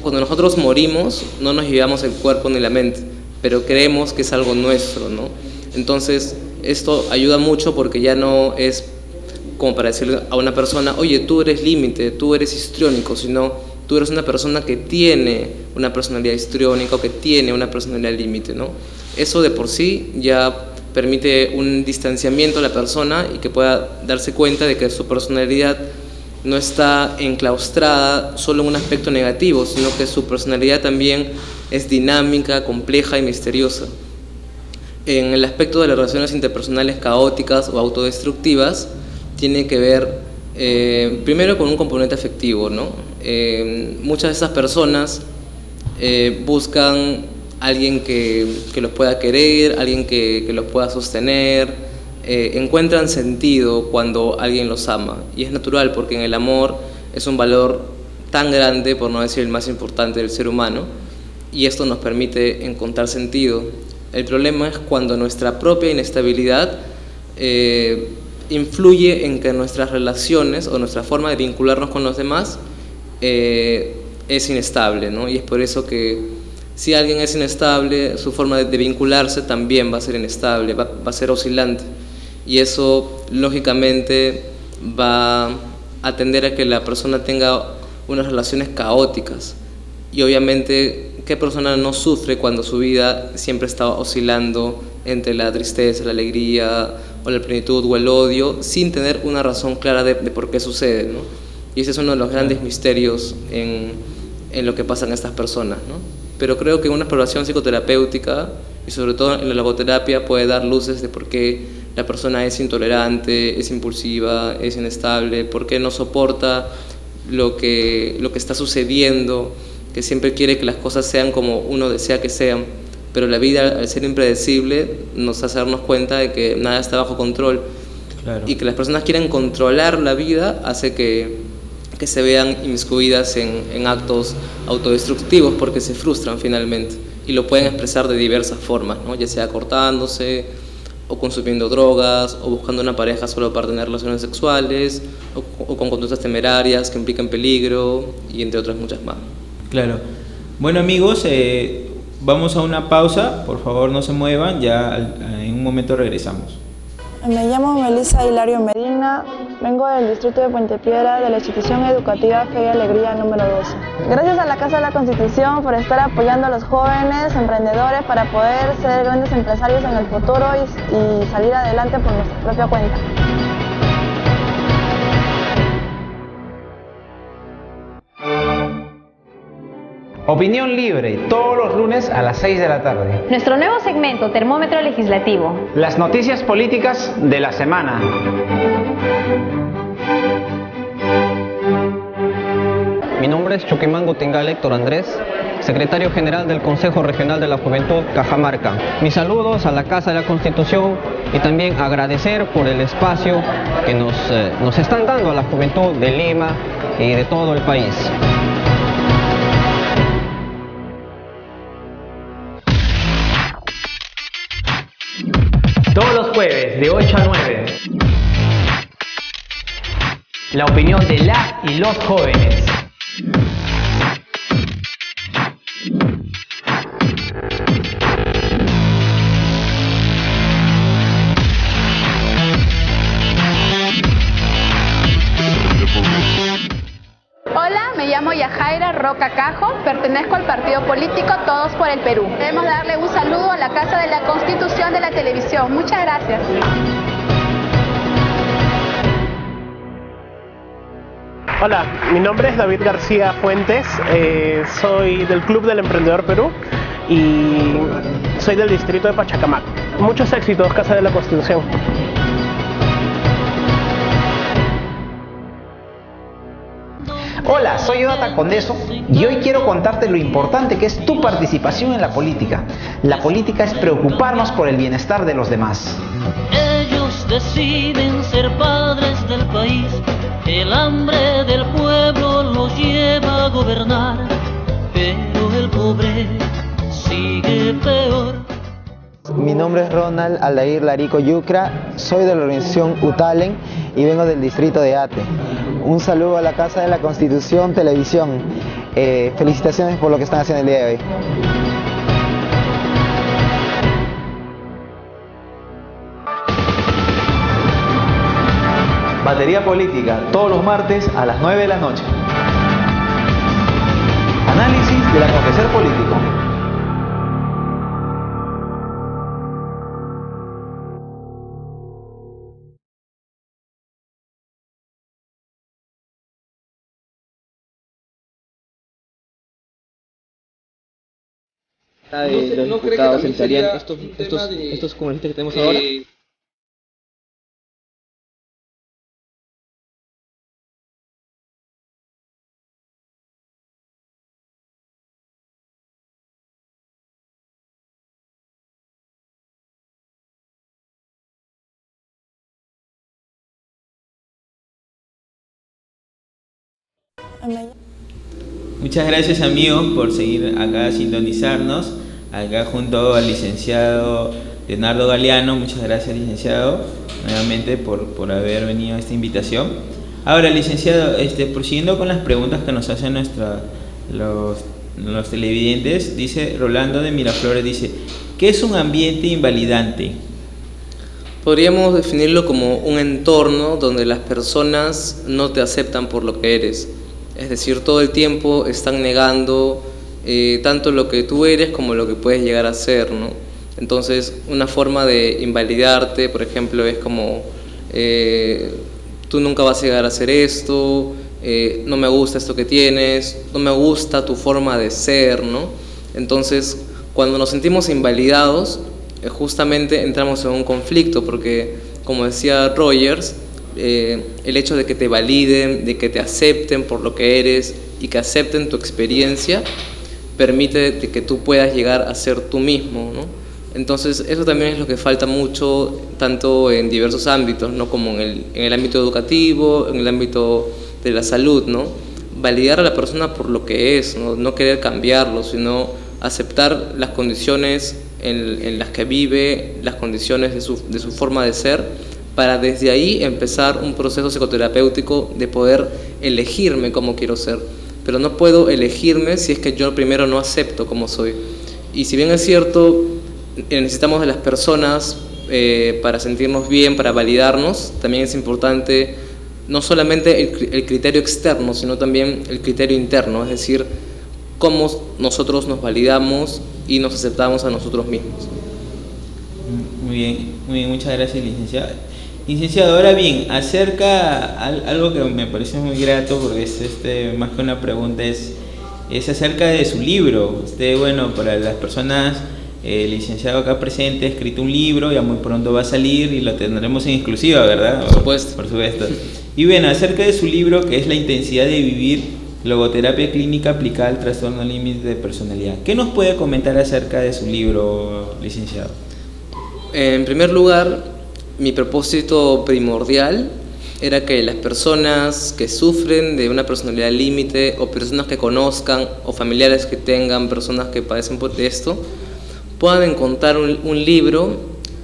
Cuando nosotros morimos no nos llevamos el cuerpo ni la mente, pero creemos que es algo nuestro, ¿no? Entonces esto ayuda mucho porque ya no es como para decirle a una persona: oye, tú eres límite, tú eres histriónico, sino tú eres una persona que tiene una personalidad histriónica o que tiene una personalidad límite, ¿no? Eso de por sí ya permite un distanciamiento a la persona y que pueda darse cuenta de que su personalidad no está enclaustrada solo en un aspecto negativo, sino que su personalidad también es dinámica, compleja y misteriosa. En el aspecto de las relaciones interpersonales caóticas o autodestructivas, tiene que ver primero con un componente afectivo, ¿no? Muchas de esas personas buscan alguien que los pueda querer, alguien que los pueda sostener, encuentran sentido cuando alguien los ama, y es natural porque en el amor es un valor tan grande, por no decir el más importante del ser humano, y esto nos permite encontrar sentido. El problema es cuando nuestra propia inestabilidad influye en que nuestras relaciones o nuestra forma de vincularnos con los demás es inestable, ¿no? Y es por eso que Si alguien es inestable, su forma de vincularse también va a ser inestable, va a ser oscilante. Y eso, lógicamente, va a tender a que la persona tenga unas relaciones caóticas. Y obviamente, ¿qué persona no sufre cuando su vida siempre está oscilando entre la tristeza, la alegría, o la plenitud o el odio, sin tener una razón clara de por qué sucede, ¿no? Y ese es uno de los grandes misterios en lo que pasa en estas personas, ¿no? Pero creo que una exploración psicoterapéutica, y sobre todo en la logoterapia, puede dar luces de por qué la persona es intolerante, es impulsiva, es inestable, por qué no soporta lo que está sucediendo, que siempre quiere que las cosas sean como uno desea que sean, pero la vida, al ser impredecible, nos hace darnos cuenta de que nada está bajo control. Claro. Y que las personas quieren controlar la vida hace que se vean inmiscuidas en actos autodestructivos, porque se frustran finalmente y lo pueden expresar de diversas formas, ¿no? Ya sea cortándose, o consumiendo drogas, o buscando una pareja solo para tener relaciones sexuales, o con conductas temerarias que implican peligro, y entre otras muchas más. Claro. Bueno, amigos, vamos a una pausa, por favor no se muevan, ya en un momento regresamos. Me llamo Melissa Hilario Medina, vengo del distrito de Puente Piedra de la institución educativa Fe y Alegría número 12. Gracias a la Casa de la Constitución por estar apoyando a los jóvenes emprendedores para poder ser grandes empresarios en el futuro y salir adelante por nuestra propia cuenta. Opinión libre, todos los lunes a las 6 de la tarde. Nuestro nuevo segmento, Termómetro Legislativo. Las noticias políticas de la semana. Mi nombre es Chuquimango Tingal Héctor Andrés, secretario general del Consejo Regional de la Juventud Cajamarca. Mis saludos a la Casa de la Constitución y también agradecer por el espacio que nos están dando a la juventud de Lima y de todo el país. Todos los jueves de 8 a 9. La opinión de las y los jóvenes. Hola, me llamo Yajaira Roca Cajo, pertenezco al partido político Todos por el Perú. Queremos darle un saludo a la Casa de la Constitución de la Televisión. Muchas gracias. Hola, mi nombre es David García Fuentes, soy del Club del Emprendedor Perú y soy del distrito de Pachacamac. Muchos éxitos, Casa de la Constitución. Hola, soy Jonathan Condeso y hoy quiero contarte lo importante que es tu participación en la política. La política es preocuparnos por el bienestar de los demás. Ellos deciden ser padres del país, el hambre del pueblo los lleva a gobernar, pero el pobre sigue peor. Mi nombre es Ronald Aldair Larico Yucra, soy de la organización Utalen y vengo del distrito de Ate. Un saludo a la Casa de la Constitución Televisión. Felicitaciones por lo que están haciendo el día de hoy. Batería Política, todos los martes a las 9 de la noche. Análisis del acontecer político. Los diputados entrarían estos congresistas que tenemos ahora. Muchas gracias, amigos, por seguir acá, sintonizarnos, acá junto al licenciado Leonardo Galeano. Muchas gracias, licenciado, nuevamente por haber venido a esta invitación. Ahora, licenciado, prosiguiendo con las preguntas que nos hacen los televidentes. Dice Rolando de Miraflores, dice, ¿qué es un ambiente invalidante? Podríamos definirlo como un entorno donde las personas no te aceptan por lo que eres. Es decir, todo el tiempo están negando tanto lo que tú eres como lo que puedes llegar a ser, ¿no? Entonces, una forma de invalidarte, por ejemplo, es como tú nunca vas a llegar a hacer esto, no me gusta esto que tienes, no me gusta tu forma de ser, ¿no? Entonces, cuando nos sentimos invalidados, justamente entramos en un conflicto, porque, como decía Rogers, el hecho de que te validen, de que te acepten por lo que eres y que acepten tu experiencia, permite que tú puedas llegar a ser tú mismo, ¿no? Entonces, eso también es lo que falta mucho, tanto en diversos ámbitos, ¿no? Como en el ámbito educativo, en el ámbito de la salud, ¿no? Validar a la persona por lo que es, no querer cambiarlo, sino aceptar las condiciones en las que vive, las condiciones de su forma de ser, para desde ahí empezar un proceso psicoterapéutico de poder elegirme cómo quiero ser. Pero no puedo elegirme si es que yo primero no acepto cómo soy. Y si bien es cierto, necesitamos de las personas para sentirnos bien, para validarnos, también es importante no solamente el criterio externo, sino también el criterio interno, es decir, cómo nosotros nos validamos y nos aceptamos a nosotros mismos. Muy bien, muchas gracias, licenciado. Licenciado, ahora bien, acerca algo que me parece muy grato, porque es más que una pregunta, es acerca de su libro. Usted, bueno, para las personas, el licenciado acá presente ha escrito un libro, ya muy pronto va a salir y lo tendremos en exclusiva, ¿verdad? Por supuesto. Por supuesto. Y bueno, acerca de su libro, que es La intensidad de vivir, logoterapia clínica aplicada al trastorno límite de personalidad. ¿Qué nos puede comentar acerca de su libro, licenciado? En primer lugar, mi propósito primordial era que las personas que sufren de una personalidad límite, o personas que conozcan, o familiares que tengan personas que padecen por esto, puedan encontrar un libro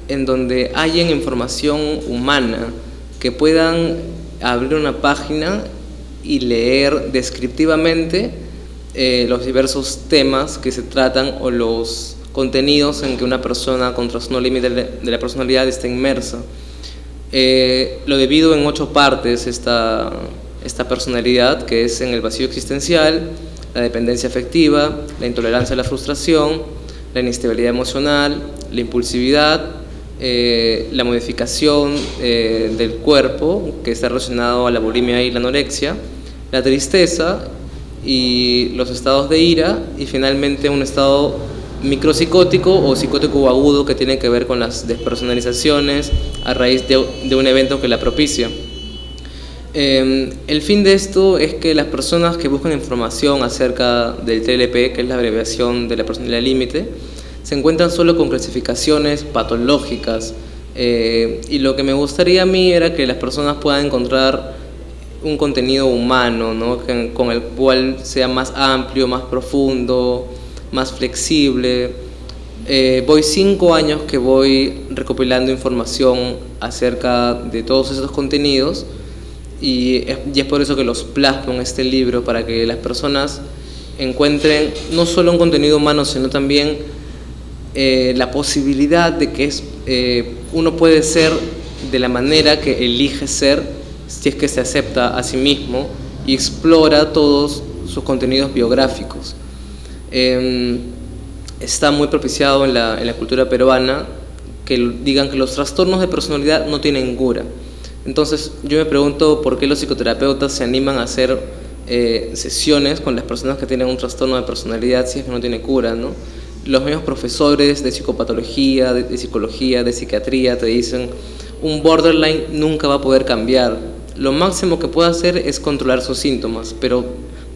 en donde haya información humana, que puedan abrir una página y leer descriptivamente los diversos temas que se tratan o los contenidos en que una persona con trastorno límite de la personalidad está inmersa. Lo divido en 8 partes esta personalidad, que es en el vacío existencial, la dependencia afectiva, la intolerancia a la frustración, la inestabilidad emocional, la impulsividad, la modificación del cuerpo, que está relacionado a la bulimia y la anorexia, la tristeza y los estados de ira, y finalmente un estado micropsicótico o psicótico agudo que tiene que ver con las despersonalizaciones a raíz de un evento que la propicia. El fin de esto es que las personas que buscan información acerca del TLP, que es la abreviación de la personalidad límite, se encuentran solo con clasificaciones patológicas, y lo que me gustaría a mí era que las personas puedan encontrar un contenido humano, ¿no? Con el cual sea más amplio, más profundo, más flexible. Voy 5 años que voy recopilando información acerca de todos esos contenidos, y es por eso que los plasmo en este libro, para que las personas encuentren no solo un contenido humano, sino también la posibilidad de que uno puede ser de la manera que elige ser, si es que se acepta a sí mismo y explora todos sus contenidos biográficos. Está muy propiciado en la cultura peruana que digan que los trastornos de personalidad no tienen cura. Entonces yo me pregunto por qué los psicoterapeutas se animan a hacer sesiones con las personas que tienen un trastorno de personalidad si es que no tiene cura, ¿no? Los mismos profesores de psicopatología, de psicología, de psiquiatría te dicen un borderline nunca va a poder cambiar. Lo máximo que puede hacer es controlar sus síntomas, pero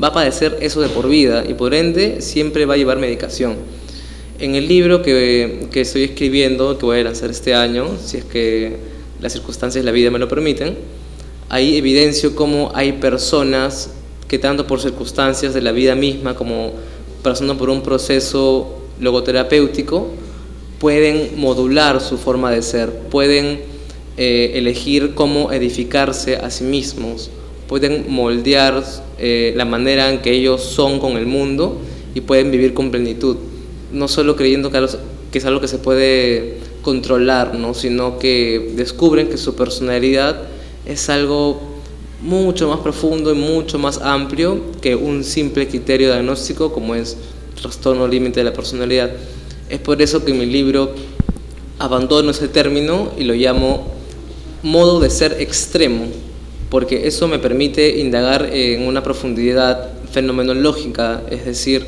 va a padecer eso de por vida y por ende siempre va a llevar medicación. En el libro que estoy escribiendo, que voy a lanzar este año, si es que las circunstancias de la vida me lo permiten, ahí evidencio cómo hay personas que tanto por circunstancias de la vida misma como pasando por un proceso logoterapéutico pueden modular su forma de ser, pueden elegir cómo edificarse a sí mismos, pueden moldear la manera en que ellos son con el mundo y pueden vivir con plenitud, no solo creyendo que es algo que se puede controlar, ¿no? Sino que descubren que su personalidad es algo mucho más profundo y mucho más amplio que un simple criterio diagnóstico como es trastorno límite de la personalidad. Es por eso que en mi libro abandono ese término y lo llamo modo de ser extremo, porque eso me permite indagar en una profundidad fenomenológica, es decir,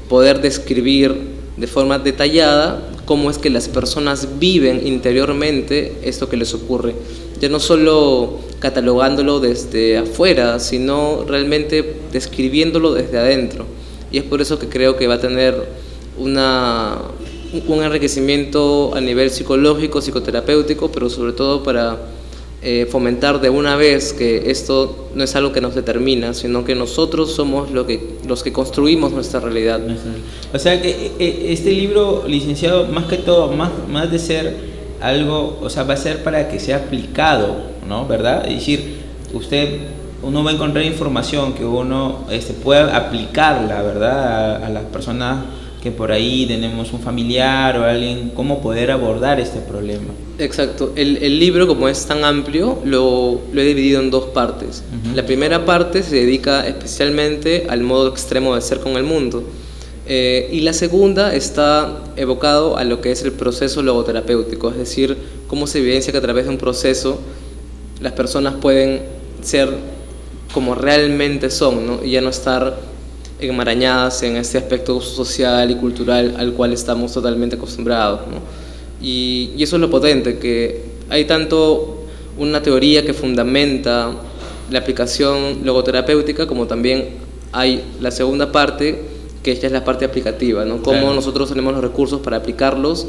poder describir de forma detallada cómo es que las personas viven interiormente esto que les ocurre, ya no solo catalogándolo desde afuera, sino realmente describiéndolo desde adentro. Y es por eso que creo que va a tener un enriquecimiento a nivel psicológico, psicoterapéutico, pero sobre todo para fomentar de una vez que esto no es algo que nos determina, sino que nosotros somos los que construimos nuestra realidad. O sea que este libro, licenciado, más que todo, más de ser algo, o sea, va a ser para que sea aplicado, ¿no? ¿Verdad? Es decir, uno va a encontrar información que uno pueda aplicarla, ¿verdad? A las personas que por ahí tenemos un familiar o alguien, cómo poder abordar este problema. Exacto. El libro, como es tan amplio, lo he dividido en dos partes. La primera parte se dedica especialmente al modo extremo de ser con el mundo. Y la segunda está evocado a lo que es el proceso logoterapéutico, es decir, cómo se evidencia que a través de un proceso las personas pueden ser como realmente son, ¿no? Y ya no estar enmarañadas en este aspecto social y cultural al cual estamos totalmente acostumbrados, ¿no? Y eso es lo potente, que hay tanto una teoría que fundamenta la aplicación logoterapéutica, como también hay la segunda parte, que esta es la parte aplicativa, ¿no? Cómo nosotros tenemos los recursos para aplicarlos,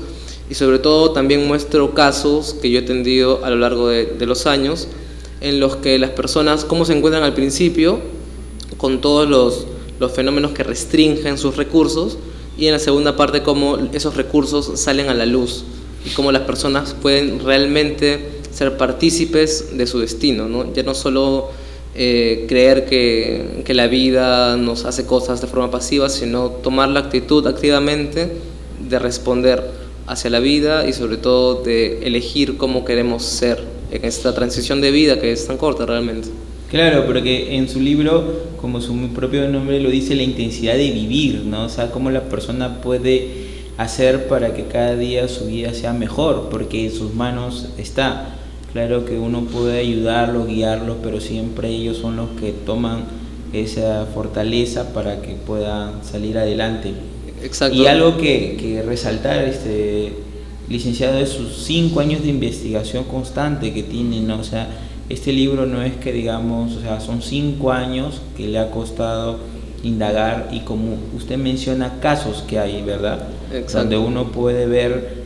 y sobre todo también muestro casos que yo he atendido a lo largo de los años, en los que las personas, cómo se encuentran al principio, con todos los fenómenos que restringen sus recursos, y en la segunda parte cómo esos recursos salen a la luz, y cómo las personas pueden realmente ser partícipes de su destino, ¿no? Ya no solo creer que la vida nos hace cosas de forma pasiva, sino tomar la actitud activamente de responder hacia la vida y sobre todo de elegir cómo queremos ser en esta transición de vida que es tan corta realmente. Claro, porque en su libro, como su propio nombre lo dice, la intensidad de vivir, ¿no? O sea, cómo la persona puede hacer para que cada día su vida sea mejor, porque en sus manos está. Claro que uno puede ayudarlos, guiarlos, pero siempre ellos son los que toman esa fortaleza para que puedan salir adelante. Exacto. Y algo que resaltar, licenciado, es sus 5 años de investigación constante que tiene, ¿no? O sea, este libro no es que digamos, o sea, son 5 años que le ha costado indagar, y como usted menciona, casos que hay, ¿verdad? Exacto. Donde uno puede ver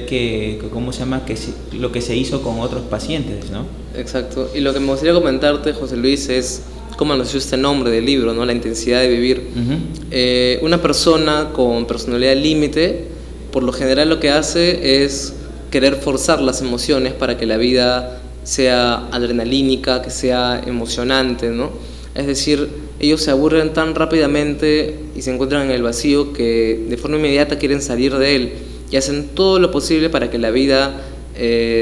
que ¿cómo se llama? Lo que se hizo con otros pacientes, ¿no? Exacto. Y lo que me gustaría comentarte, José Luis, es cómo nació este nombre del libro, ¿no? La intensidad de vivir. Una persona con personalidad límite, por lo general lo que hace es querer forzar las emociones para que la vida sea adrenalínica, que sea emocionante, ¿no? Es decir, ellos se aburren tan rápidamente y se encuentran en el vacío que de forma inmediata quieren salir de él, y hacen todo lo posible para que la vida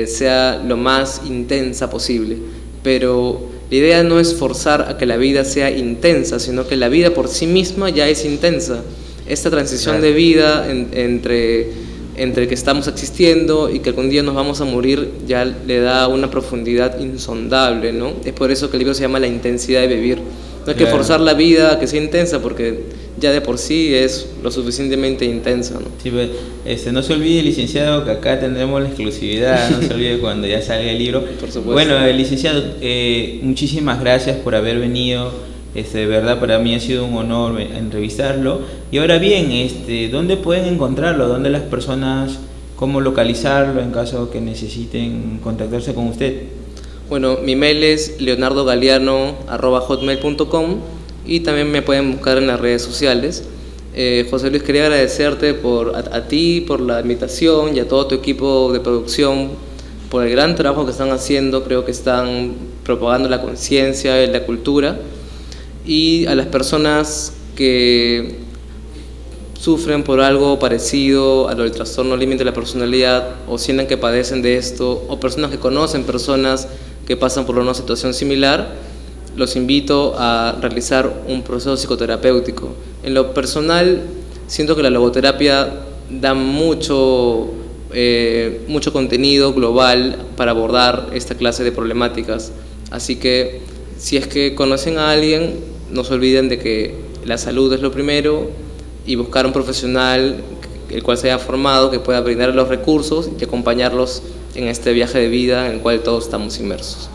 sea lo más intensa posible. Pero la idea no es forzar a que la vida sea intensa, sino que la vida por sí misma ya es intensa. Esta transición de vida entre que estamos existiendo y que algún día nos vamos a morir ya le da una profundidad insondable, ¿no? Es por eso que el libro se llama La intensidad de vivir. No hay que forzar la vida a que sea intensa, porque ya de por sí es lo suficientemente intensa, ¿no? Sí, pues, no se olvide, licenciado, que acá tendremos la exclusividad, no se olvide cuando ya salga el libro. Por supuesto. Bueno, licenciado, muchísimas gracias por haber venido. De verdad, para mí ha sido un honor entrevistarlo. Y ahora bien, ¿dónde pueden encontrarlo? ¿Dónde las personas, cómo localizarlo en caso que necesiten contactarse con usted? Bueno, mi mail es leonardogaleano@hotmail.com, y también me pueden buscar en las redes sociales. José Luis, quería agradecerte a ti por la invitación, y a todo tu equipo de producción por el gran trabajo que están haciendo. Creo que están propagando la conciencia y la cultura. Y a las personas que sufren por algo parecido a lo del trastorno límite de la personalidad o sienten que padecen de esto, o personas que conocen personas que pasan por una situación similar, los invito a realizar un proceso psicoterapéutico. En lo personal, siento que la logoterapia da mucho contenido global para abordar esta clase de problemáticas. Así que, si es que conocen a alguien, no se olviden de que la salud es lo primero y buscar un profesional el cual se haya formado, que pueda brindar los recursos y acompañarlos en este viaje de vida en el cual todos estamos inmersos.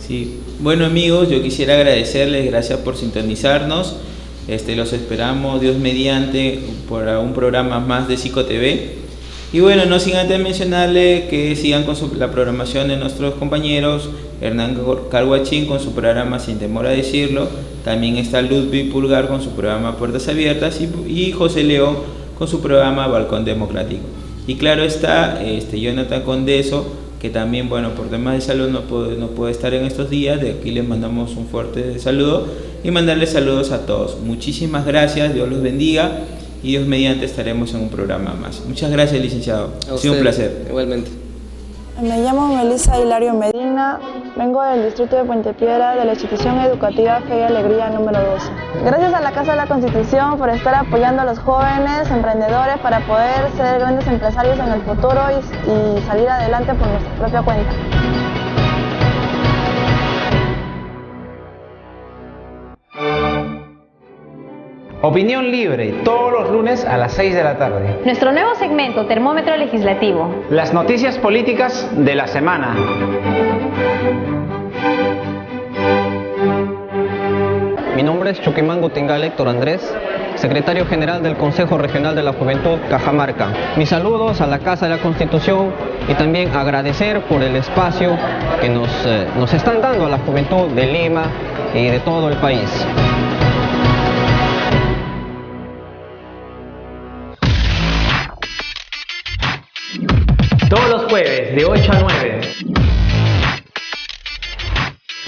Sí. Bueno, amigos, yo quisiera agradecerles, gracias por sintonizarnos. Los esperamos, Dios mediante, para un programa más de PsicoTV. Y bueno, no sin antes mencionarle que sigan con la programación de nuestros compañeros, Hernán Carguachín con su programa Sin Temor a Decirlo, también está Ludwig Pulgar con su programa Puertas Abiertas y José León con su programa Balcón Democrático. Y claro está, Jonathan Condeso, que también, bueno, por temas de salud no puede estar en estos días. De aquí les mandamos un fuerte saludo y mandarles saludos a todos. Muchísimas gracias, Dios los bendiga y Dios mediante estaremos en un programa más. Muchas gracias, licenciado. Ha sido un placer. Igualmente. Me llamo Melissa Hilario Medina, vengo del distrito de Puente Piedra de la institución educativa Fe y Alegría número 12. Gracias a la Casa de la Constitución por estar apoyando a los jóvenes emprendedores para poder ser grandes empresarios en el futuro y salir adelante por nuestra propia cuenta. Opinión libre, todos los lunes a las 6 de la tarde. Nuestro nuevo segmento, Termómetro Legislativo. Las noticias políticas de la semana. Mi nombre es Chuquimango Tingal Héctor Andrés, secretario general del Consejo Regional de la Juventud Cajamarca. Mis saludos a la Casa de la Constitución y también agradecer por el espacio que nos están dando a la juventud de Lima y de todo el país. Todos los jueves de 8 a 9.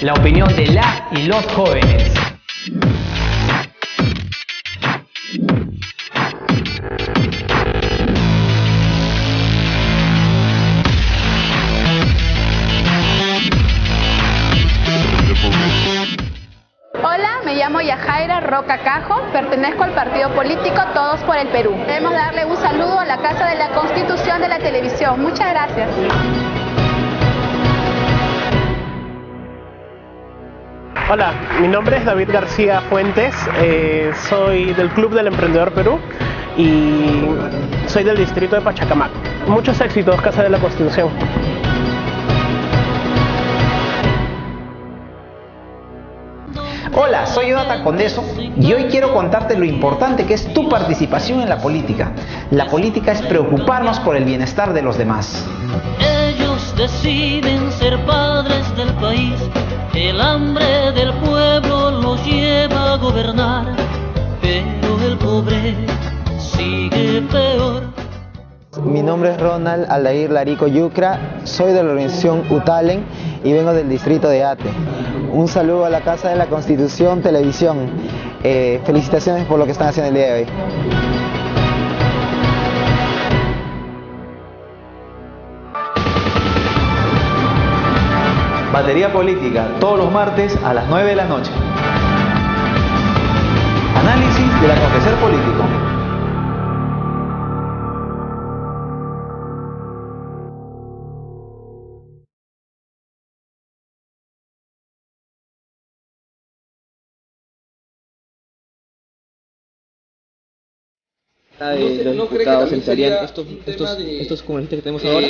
La opinión de las y los jóvenes. Hola, me llamo Yajaira Roca Cajo, pertenezco al partido político Todos por el Perú. Queremos darle un saludo a la Casa de la Constitución de la Televisión. Muchas gracias. Hola, mi nombre es David García Fuentes, soy del Club del Emprendedor Perú y soy del distrito de Pachacamac. Muchos éxitos, Casa de la Constitución. Hola, soy Jonathan Condeso y hoy quiero contarte lo importante que es tu participación en la política. La política es preocuparnos por el bienestar de los demás. Ellos deciden ser padres del país, el hambre del pueblo los lleva a gobernar, pero el pobre sigue peor. Mi nombre es Ronald Aldair Larico Yucra, soy de la organización Utalen y vengo del distrito de Ate. Un saludo a la Casa de la Constitución Televisión. Felicitaciones por lo que están haciendo el día de hoy. Batería Política, todos los martes a las 9 de la noche. Análisis del acontecer político. De los diputados entrarían estos congresistas que tenemos ahora.